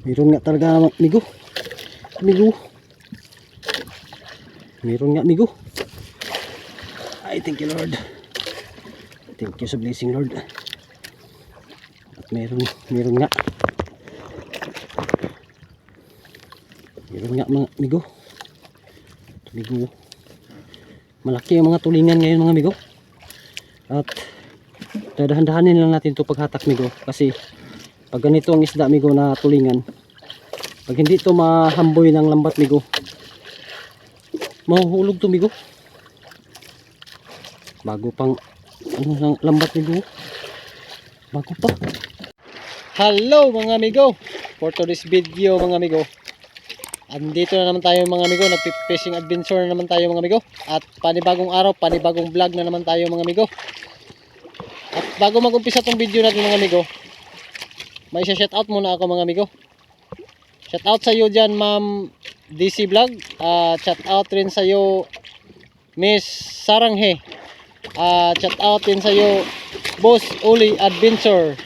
Meron nga talaga amigo. Amigo. Meron nga amigo. Ay, thank you Lord. Thank you sa blessing Lord. At meron nga. Meron nga mga amigo. Amigo. Malaki ang mga tulingan ngayon mga amigo. At dadahan-dahanin lang natin ito paghatak amigo. Kasi pag ganito ang isda amigo na tulingan, pag hindi ito mahamboy ng lambat amigo, mahuhulog ito amigo. Bago pang ano lambat amigo. Bago pa. Hello mga amigo. For today's video mga amigo, andito na naman tayo mga amigo. Nagpi-fishing adventure na naman tayo mga amigo. At panibagong araw, panibagong vlog na naman tayo mga amigo. At bago mag-umpisa tong video natin mga amigo, may isa-shoutout muna ako mga amigo. Shoutout sa iyo dyan Ma'am DC Vlog. Shoutout rin sa iyo Miss Saranghe. Shoutout din sa iyo Boss Uli Adventure.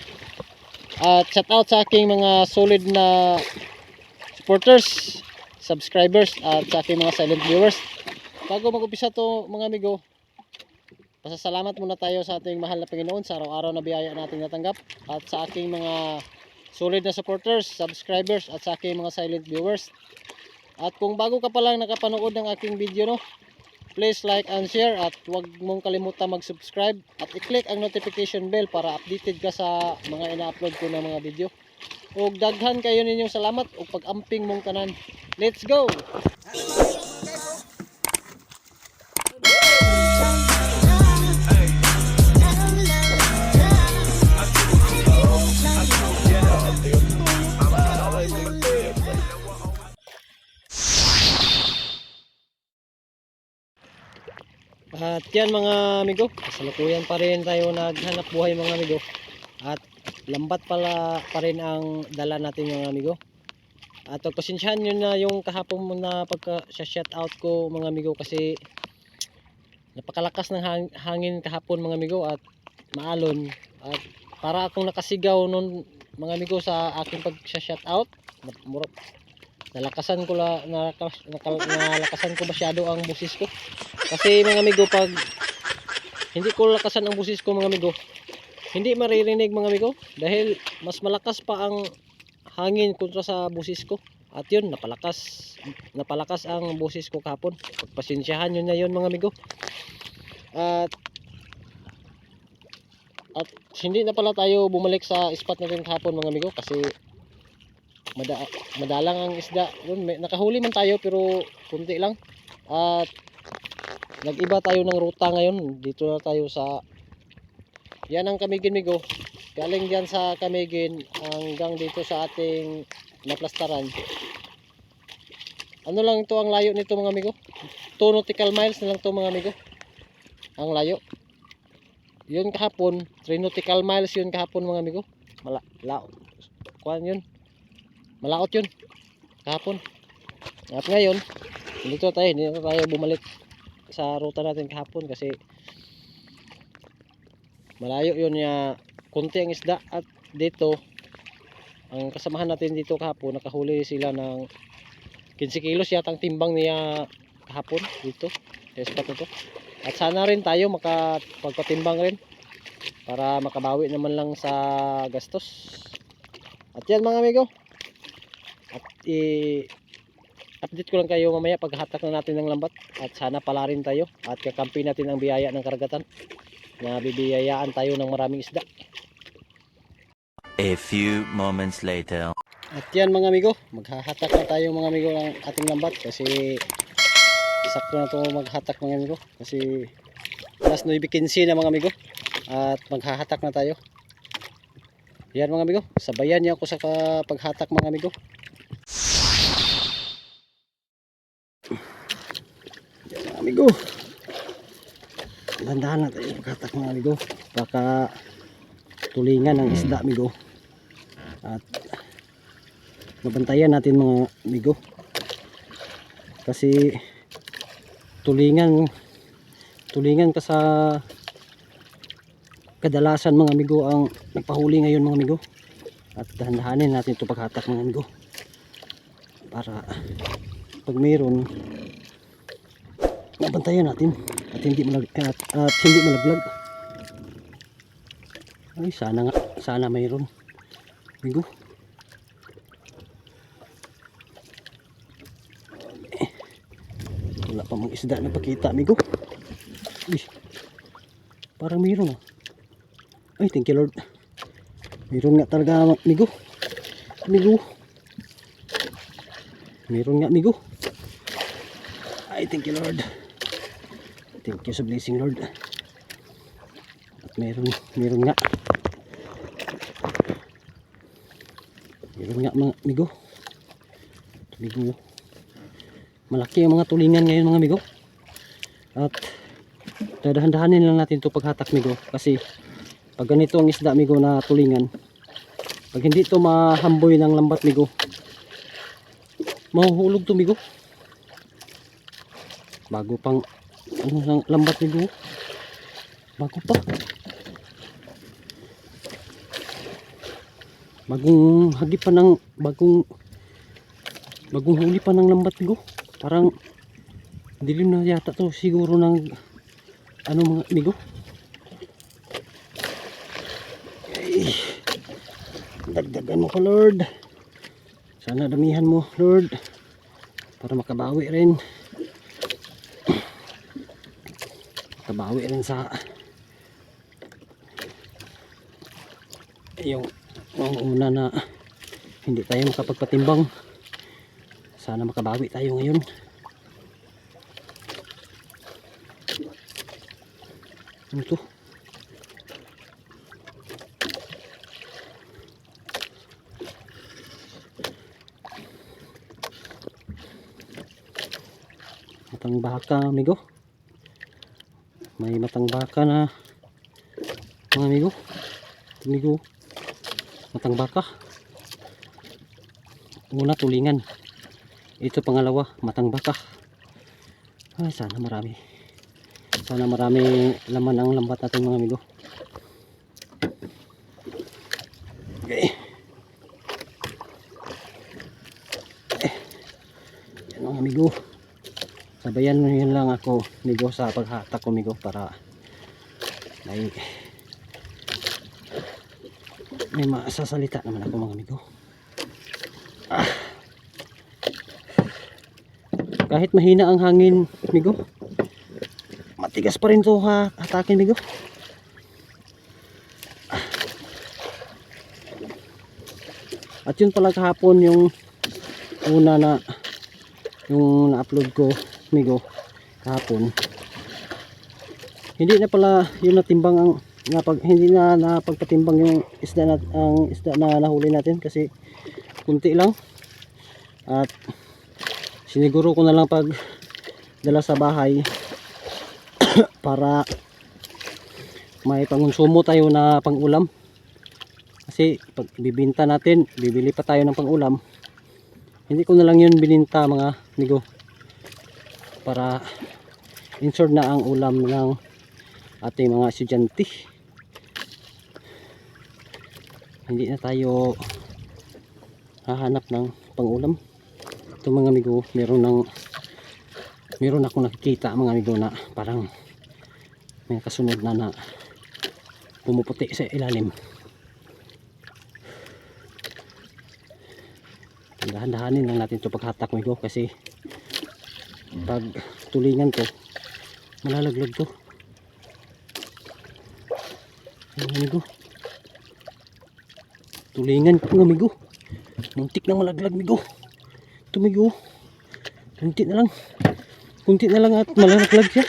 Shoutout sa aking mga solid na supporters, subscribers, at sa aking mga silent viewers. Bago mag-umpisa to mga amigo, pasasalamat muna tayo sa ating mahal na Panginoon sa araw-araw na biyaya nating natanggap, at sa aking mga solid na supporters, subscribers, at sa aking mga silent viewers. At kung bago ka pa lang nakapanood ng aking video, no, please like and share, at huwag mong kalimutan mag-subscribe at i-click ang notification bell para updated ka sa mga ina-upload ko na mga video. O daghan kayo ninyong salamat o pag-amping mong tanan. Let's go! At yan mga amigo, kasalukuyan pa rin tayo naghanap buhay mga amigo. At lambat pala pa rin ang dala natin mga amigo. At pagpasensyahan nyo na yung kahapon mo na pagka-shoutout ko mga amigo, kasi napakalakas ng hangin kahapon mga amigo at maalon. At para akong nakasigaw nun mga amigo sa aking pag-shoutout. Nalakasan ko masyado ang busis ko. Kasi mga amigo, pag hindi ko lakasan ang busis ko mga amigo, hindi maririnig mga amigo, dahil mas malakas pa ang hangin kontra sa busis ko. At yun, napalakas ang busis ko kahapon. Pagpasensyahan nyo na yun mga amigo. At hindi na pala tayo bumalik sa spot natin kahapon mga amigo, kasi madalang ang isda yun. Nakahuli man tayo pero kunti lang. At nag-iba tayo ng ruta ngayon. Dito na tayo sa yan ang Camiguin migo. Galing diyan sa Camiguin hanggang dito sa ating naplastaran. Ano lang ito ang layo nito mga amigo? 2 nautical miles na lang ito mga amigo ang layo. Yun kahapon 3 nautical miles yun kahapon mga amigo. Kuan yun, malaot yun kahapon. At ngayon hindi na tayo bumalik sa ruta natin kahapon kasi malayo yun niya, kunti ang isda. At dito ang kasamahan natin dito kahapon, nakahuli sila ng 15 kilos yatang timbang niya kahapon dito sa spot na to. At sana rin tayo makapagpatimbang rin para makabawi naman lang sa gastos. At yan mga amigo, at update ko lang kayo mamaya paghatak na natin ng lambat. At sana pala rin tayo at kakampi natin ang biyaya ng karagatan na bibiyayaan tayo ng maraming isda. A few moments later. At yan mga amigo, maghahatak na tayo mga amigo ng ating lambat, kasi sakto na ito maghatak mga amigo, kasi alas 9:15 na mga amigo. At maghahatak na tayo. Yan mga amigo, sabayan niyo ako sa paghatak mga amigo. Amigo, bandahan na tayo paghatak mga amigo, baka tulingan ang isda amigo. At mabantayan natin mga amigo, kasi tulingan ka sa kadalasan mga amigo ang nagpahuli ngayon mga amigo. At dahan-dahanin natin ito paghatak mga amigo. para pag mayroon, nabantayan natin at hindi malaglag. Ay, sana nga, sana mayroon, amigo. Wala pa mong isda na pakita, amigo. Uy, parang mayroon ah. Ay, thank you Lord. Mayroon nga talaga, amigo. Amigo. Mayroon nga, amigo. Ay, thank you Lord. Thank you sa blessing, Lord. At mayroon nga. Mayroon nga, mga amigo. Amigo. Malaki ang mga tulingan ngayon, mga amigo. At dadahan-dahanin lang natin ito paghatak, amigo. Kasi pag ganito ang isda, amigo, na tulingan, pag hindi ito mahamboy ng lambat, amigo, mahuhulog ito, amigo. Bago pang ano ng lambat, amigo. Bago pa. Bagong hagi pa ng bagong huli pa ng lambat, amigo. Parang dilim na yata to siguro ng ano, mga amigo. Ay, dagdagan mo ko, Lord. Sana damihan mo, Lord, para makabawi rin sa yung una na hindi tayo makapagpatimbang. Sana makabawi tayo ngayon. Ano to? Matang baka, amigo. May matang baka na, mga amigo. Amigo, matang baka. Una, tulingan. Ito pangalawa, matang baka. Ay, sana marami laman ang lambat natin, mga amigo. Okay. Yan, mga amigo. Sabayan nyo lang ako, amigo, sa paghatak ko, amigo, para may masasalita naman ako, mga amigo. Kahit mahina ang hangin, amigo, matigas pa rin to hatakin, amigo. At yun pala kahapon yung una na yung na-upload ko, amigo, kahapon. Hindi na pala yung natimbang ang hindi na napagpatimbang yung isda na nahuli natin kasi kunti lang. At siniguro ko na lang pag dala sa bahay para may pangonsumo tayo na pangulam. Kasi pag bibinta natin, bibili pa tayo ng pangulam. Hindi ko na lang yun bininta, mga amigo, para ensure na ang ulam ng ating mga estudyante. Hindi na tayo hahanap ng pangulam. Ito, mga amigo, meron akong nakikita, mga amigo, na parang may kasunod na pumuputi sa ilalim. Dahan-dahanin lang natin ito paghatak, amigo, kasi pag tulingan to, malalaglag to. Ayan, amigo, tulingan ko, amigo, muntik na malaglag, amigo. Ito, amigo, kunti na lang at malalaglag siya.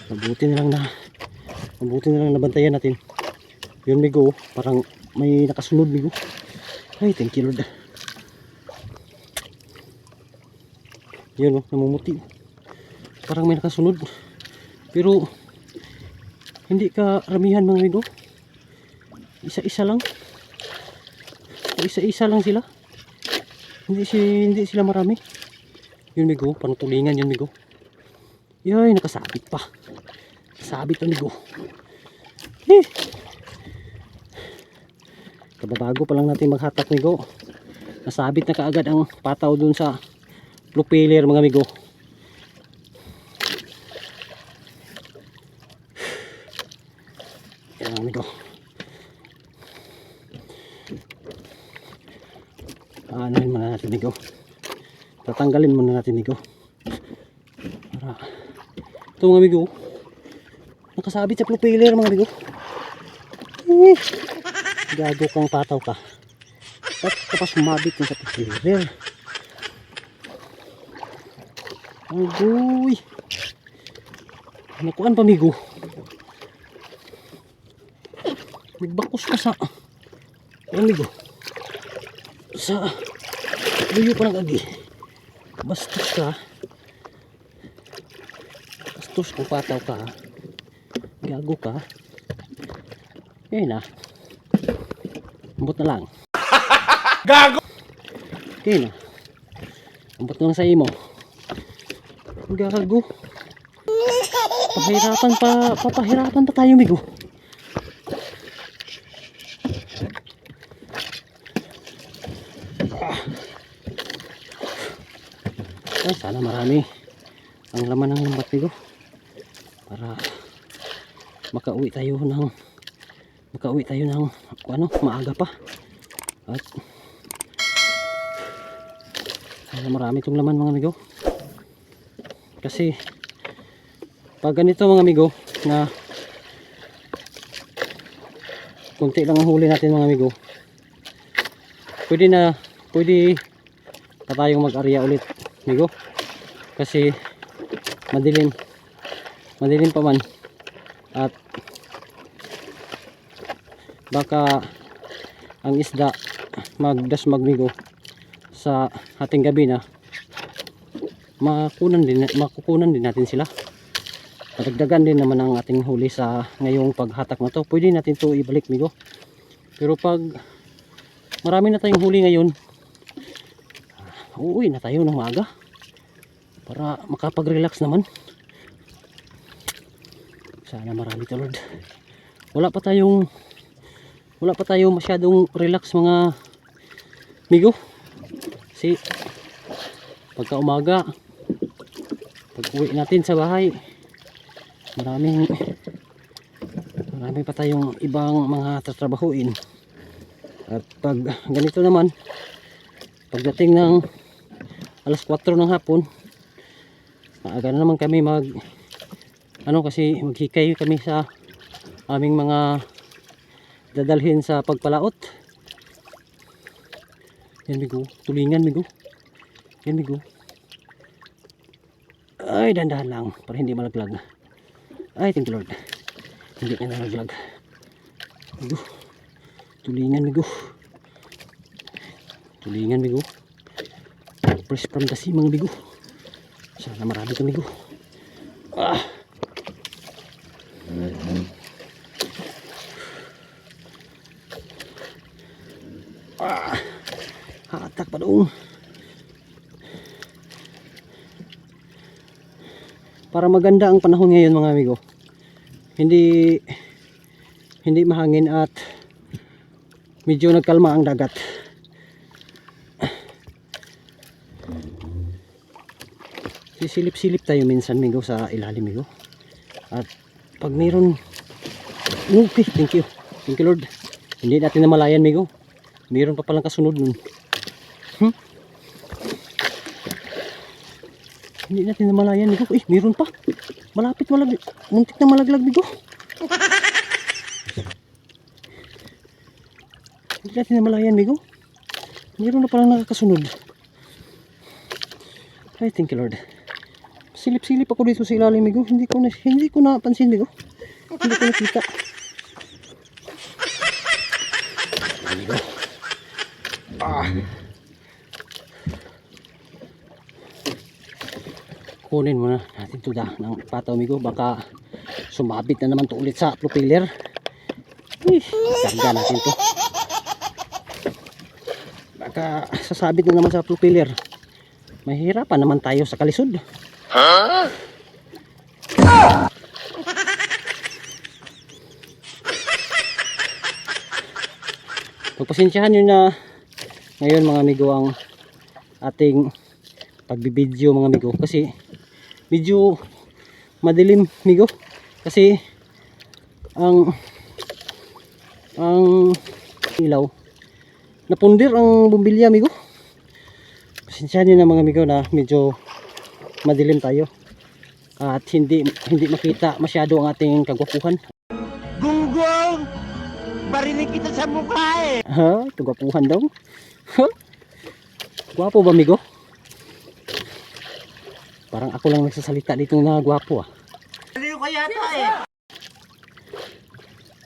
Mabuti na lang nabantayan natin. Yun, amigo, parang may nakasunod, amigo. Ay, thank you Lord. Yun, namumuti. Parang may nakasunod. Pero hindi ka ramihan, mga amigo. Isa-isa lang sila. Hindi sila marami. Yun, amigo, parang tulingan yun, amigo. Yay, nakasabit pa. Sabit, amigo. Kababago pa lang natin maghatak migo. Nasabit na kaagad ang pataw dun sa propeller mga amigo. Yan amigo. Aanahin muna natin amigo. Tatanggalin muna natin amigo. Para ito mga amigo, nakasabit sa propeller mga amigo. Gago kang pataw ka. Ba't kapag sumabit yung sa propeller? Agoy. Nakuan pa amigo. Nagbakos ka sa amigo. Sa luyo pa nag-agi. Bastos ka. Bastos kung pataw ka. Gago ka. Eh na. Ambot na lang. Gago! Okay na. Ambot na lang sa imo. Gago. Papahirapan pa tayo migo. Ay, sana marami ang laman ng lambat migo. Para makauwi tayo ng ano, maaga pa. At sana marami itong laman mga amigo. Kasi pag ganito mga amigo na kunti lang ang huli natin mga amigo, pwede pa tayong mag-arya ulit amigo. Kasi madilim pa man at baka ang isda magdasmag migo sa ating gabi na makukunan din natin sila. Madagdagan din naman ang ating huli sa ngayong paghatak na to. Pwede natin to ibalik migo. Pero pag marami na tayong huli ngayon, uuwi na tayo ng maaga para makapag-relax naman. Sana marami to Lord. Wala pa tayong masyadong relax mga migo. Kasi pagka umaga, pag uwi natin sa bahay, marami pa tayong ibang mga tatrabahuin. At pag ganito naman, pagdating ng alas 4 ng hapon, maaga na naman kami kasi maghikay kami sa aming mga dadalhin sa pagpalaot. Yan migo, tulingan migo. Yan migo. Ay, dandahan lang para hindi malaglag. Ay, thank you Lord. Hindi na nalaglag. Migo. Tulingan migo. Tulingan migo. Fresh from the sea mga migo. Sana marami ka migo. Hatak pa doon. Para maganda ang panahon ngayon mga amigo. Hindi mahangin at medyo nagkalma ang dagat. Sisilip-silip tayo minsan migo sa ilalim migo. At pag mayroon, okay, thank you Lord. Hindi natin namalayan migo. Mayroon pa palang kasunod nun. Hindi natin namalayan migo. Mayroon pa. Malapit malaglag. Muntik na malaglag migo. Hindi natin namalayan migo. Mayroon na palang nakakasunod. Ay, thank you Lord. Silip-silip ako dito sa ilalim migo. Hindi ko napansin migo. Hindi ko nakita. Migo. Kunin muna natin ito ng pataw migo. Baka sumabit na naman to ulit sa propeller. Karga natin to. Baka sasabit na naman sa propeller. Mahirapan naman tayo sa kalisod. Pagpasensyahan nyo na ngayon mga amigo ang ating pagbibideo mga amigo, kasi medyo madilim amigo, kasi ang ilaw napundir ang bumbilya amigo. Pasensyahan nyo na mga amigo na medyo madilim tayo at hindi makita masyado ang ating kagwapuhan. Gunggong! Barinig kita sa mukha eh! Ha? Kagwapuhan daw? Ha? Gwapo ba amigo? Parang ako lang nagsasalita dito na gwapo ah. Ano ka yata eh?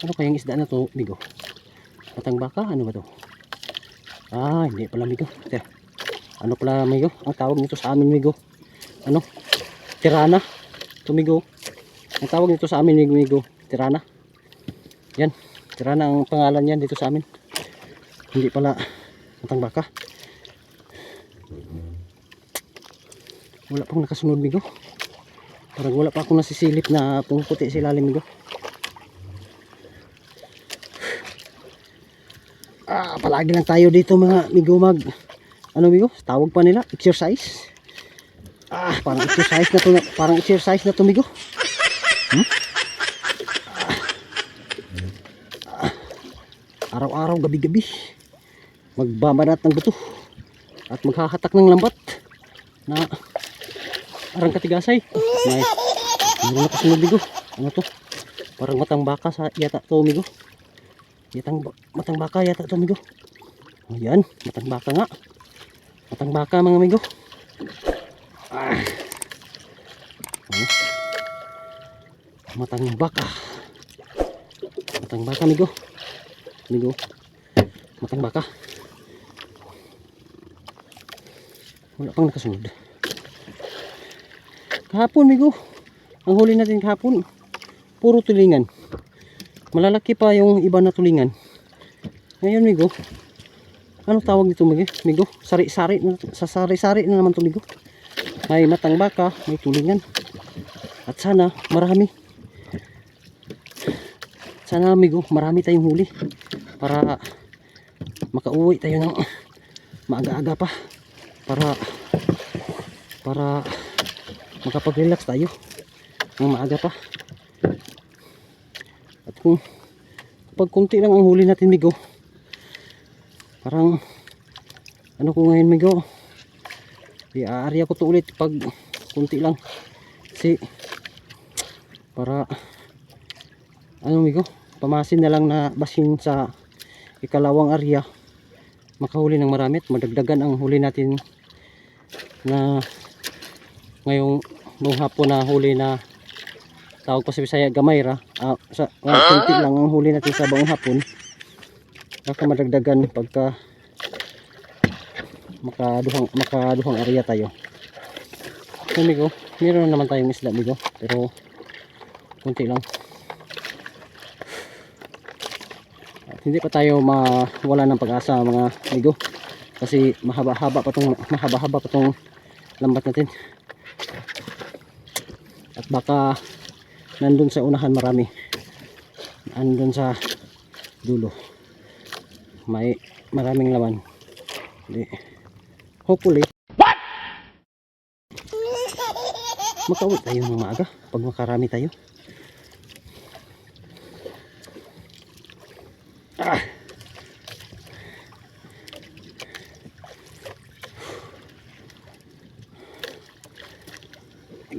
Ano kayang isda na to amigo? Matang baka? Ano ba to? Ah, hindi pala amigo. Ano pala amigo? Ang tawag nito sa amin amigo, ano? Tirana. Ito amigo. Ang tawag nito sa amin amigo, tirana. Yan, tirana ang pangalan yan dito sa amin. Hindi pala matang baka. Wala pang nakasunod amigo. Parang wala pa akong nasisilip na pumuputi sa ilalim amigo. Palagi lang tayo dito mga amigo ano amigo, tawag pa nila exercise. Parang exercise na to, amigo. Araw-araw, gabi-gabi magbabanat ng buto at maghahatak ng lambat na parang katigasay. Ano na kasunod amigo? Ano to? Parang matang baka yata to amigo. Matang baka yata to amigo. Ayan, matang baka nga. Matang baka mga amigo. Matang baka. Matang baka amigo. Amigo. Matang baka. Wala pang nakasunod. Kahapon amigo, ang huli natin kahapon puro tulingan. Malalaki pa yung iba na tulingan. Ngayon amigo, ano tawag nito amigo? Sari-sari na naman to amigo. May matang baka, may tulingan. At sana marami. Sana amigo, marami tayong huli para makauwi tayo ng maaga-aga pa, para makapag-relax tayo ng maaga pa. At kapag kunti lang ang huli natin amigo, parang ano ko ngayon amigo, i-aarya ko to ulit pag kunti lang, kasi para ano amigo, pamasin na lang na basin sa ikalawang area, makahuli ng marami at madagdagan ang huli natin na ngayong hapon na huli na tawag pa sa Bisaya gamayra. Kunti lang ang huli natin sa buong hapon, baka madagdagan pagka makaduhang area tayo. So amigo, meron naman tayong isda amigo, pero kunti lang. At hindi pa tayo mawala ng pag-asa mga amigo, kasi mahaba-haba pa tong lambat natin. At baka nandun sa unahan marami, nandun sa dulo may maraming laman. Hindi, hopefully makauwi tayo ng maaga pag makarami tayo.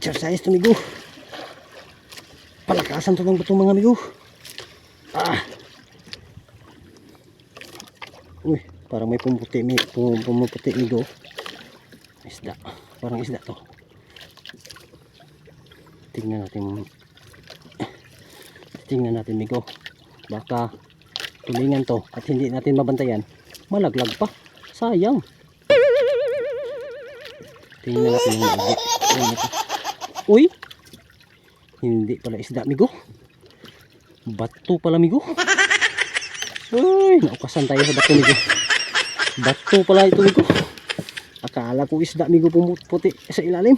Exercise to amigo, palakasan to ng buto mga amigo. Uy, parang may pumuputi amigo. Isda, parang isda to. Tingnan natin amigo, baka tulingan to at hindi natin mabantayan, malaglag pa, sayang. Tingnan natin yung maigi. Uy, hindi pala isda amigo, bato pala amigo. Uy, naukasan tayo sa bato amigo. Bato pala ito amigo. Akala ko isda amigo pumuputi sa ilalim,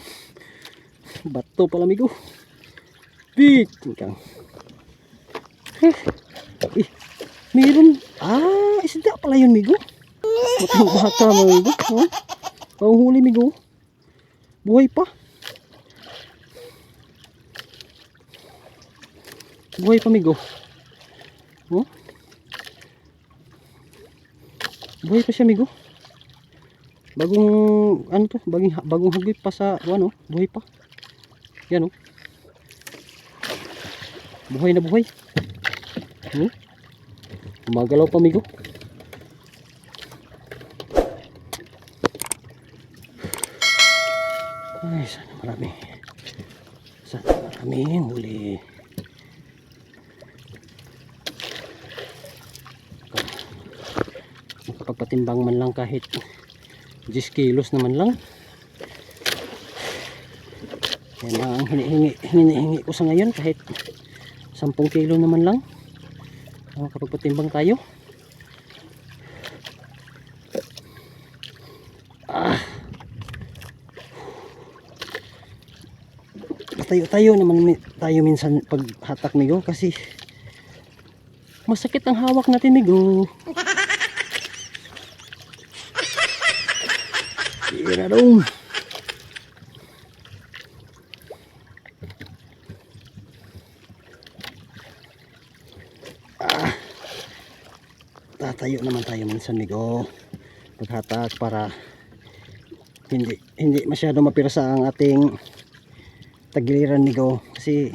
bato pala amigo. Big kang Meron. Isda pala yun, migo. Matang baka, mga migo. Oh. Panghuli, migo. Buhay pa. Buhay pa, migo. Oh. Buhay pa siya, migo. Bagong, ano to, bagong hagwit pa sa, ano, buhay pa. Yan, oh. Buhay na buhay. Gumagalaw pa, migo. Ay, sana marami. Sana maraming huli. Makapagpatimbang man lang kahit 10 kilos naman lang. Yan ang hinihingi ko sa ngayon, kahit 10 kilo naman lang. Makapagpatimbang tayo. Tayo naman tayo minsan paghatak, migo, kasi masakit ang hawak natin, migo. Tira dong. Tatayo naman tayo minsan, migo, paghatak, para hindi masyado mapirasa ang ating tagiliran, migo, kasi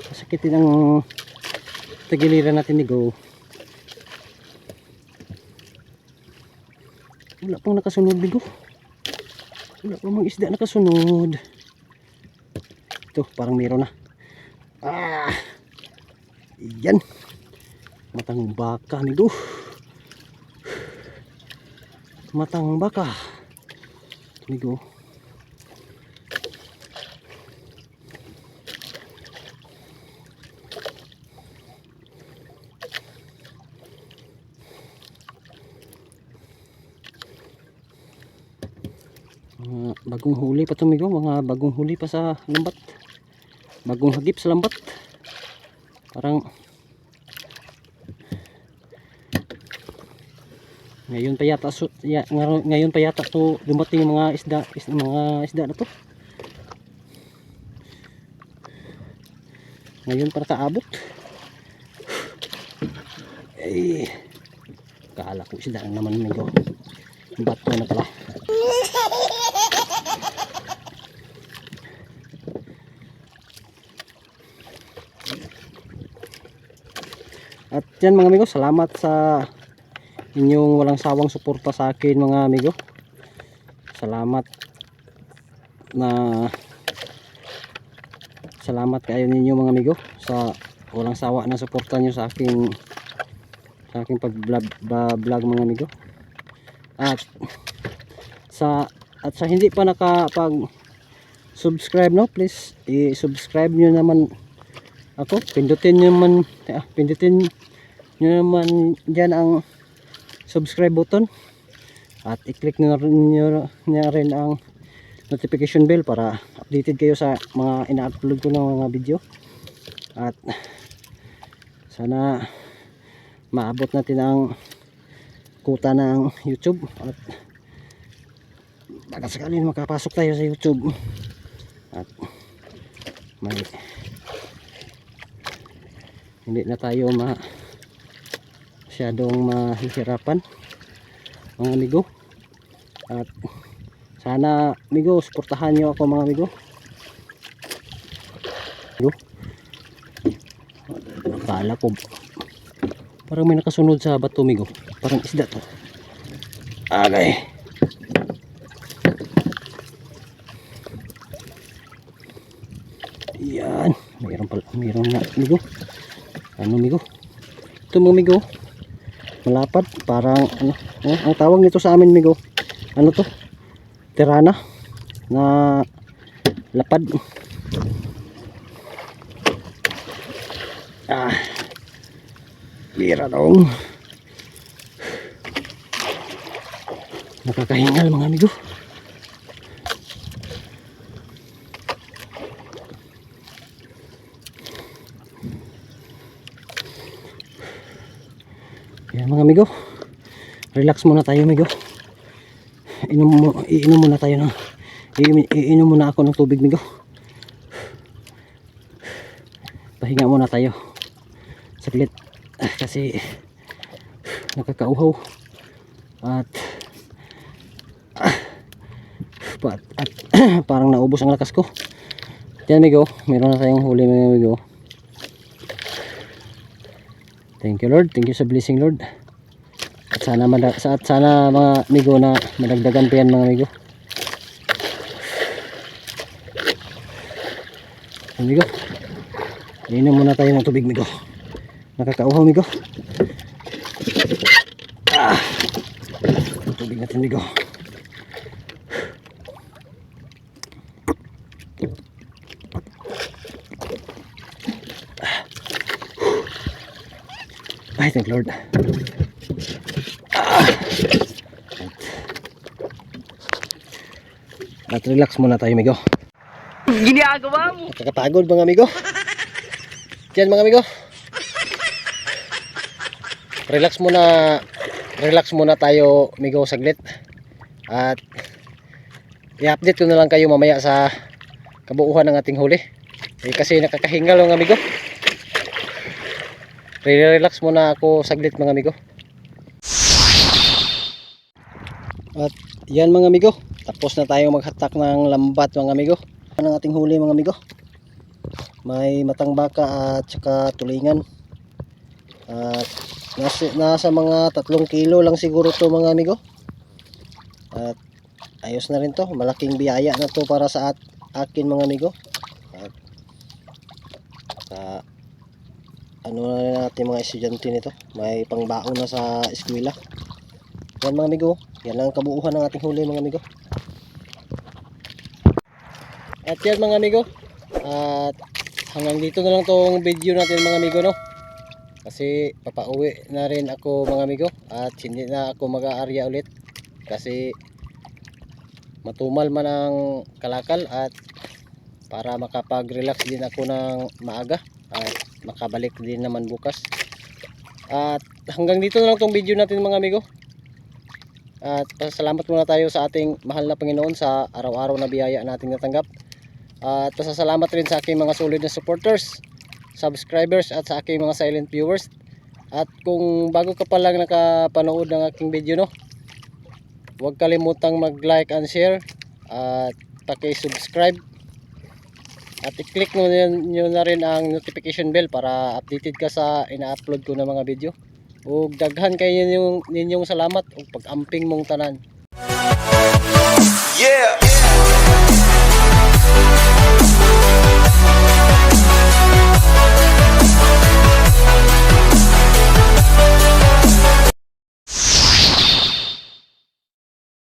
masakitin ang tagiliran natin, migo. Wala pang nakasunod, migo. Wala pang mga isda nakasunod. Ito, parang meron na. Yan. Matang baka, migo. Matang baka, migo. Bagong huli pa to, migo. Mga bagong huli pa sa lambat. Bagong hagip sa lambat. Parang ngayon pa yata ngayon pa yata to dumating yung mga isda na to. Ngayon para kaabot. Kala ko isda na naman, migo. Bato na pala. At yan, mga amigo, salamat sa inyong walang sawang suporta sa akin, mga amigo. Salamat kayo ninyo, mga amigo, sa walang sawa na suporta nyo sa aking pag vlog, mga amigo. At sa hindi pa nakapag subscribe, no, please i-subscribe nyo naman ako. Pindutin nyo naman dyan ang subscribe button, at i-click nyo rin ang notification bell para updated kayo sa mga ina-upload ko ng mga video. At sana maabot natin ang kuta ng YouTube, at baka sakali makapasok tayo sa YouTube at hindi na tayo masyadong mahihirapan, mga amigo. At sana, amigo, suportahan nyo ako, mga amigo. Akala ko parang may nakasunod sa bato, amigo. Parang isda to. Okay. Yan, mayroon na, amigo. Ano, amigo? Ito, mga amigo, malapad, parang ano, ang tawag nito sa amin, amigo, ano to? Tirana na lapad. Bira dong. Nakakahingal, mga amigo. Yan mga amigo. Relax muna tayo amigo. Iinom muna tayo ng iinom muna ako ng tubig amigo. Pahinga muna tayo. Saglit kasi nakakauhaw at parang naubos ang lakas ko. Yan amigo, meron na tayong huli mga amigo. Thank you Lord, thank you sa blessing Lord. At sana mga amigo na madagdagan pa yan mga amigo. Amigo, inom muna tayo ng tubig amigo. Nakakauhaw amigo. Tubig natin amigo. Ay, thank Lord. At relax muna tayo amigo. Ginagawa mo. Nakakapagod mga amigo. Yan mga amigo. Relax muna tayo amigo saglit. At i-update ko na lang kayo mamaya sa kabuuhan ng ating huli. Kasi nakakahingal mga amigo. Relax muna ako saglit mga amigo. At yan mga amigo, tapos na tayong maghatak ng lambat mga amigo. Ang ating huli mga amigo, may matang baka at saka tulingan. At nasa mga 3 kilo lang siguro to mga amigo. At ayos na rin to, malaking biyaya na to para sa akin mga amigo. At ano na rin natin mga estudyante nito, may pangbaon na sa eskwela. Yan mga amigo, yan lang ang kabuuhan ng ating huli mga amigo. At yan mga amigo, at hanggang dito na lang tong video natin mga amigo no. Kasi papauwi na rin ako mga amigo, at hindi na ako mag-aarya ulit kasi matumal man ang kalakal, at para makapag-relax din ako ng maaga at makabalik din naman bukas. At hanggang dito na lang tong video natin mga amigo. At pasalamat muna tayo sa ating mahal na Panginoon sa araw-araw na biyaya nating natanggap. At pasasalamat rin sa aking mga solid na supporters, subscribers at sa aking mga silent viewers. At kung bago ka pa lang nakapanood ng aking video no, huwag kalimutang mag-like and share at paki-subscribe. At i-click nyo na rin ang notification bell para updated ka sa ina-upload ko na mga video. Ug daghan kayo ninyong salamat ug pag-amping mong tanan. Yeah.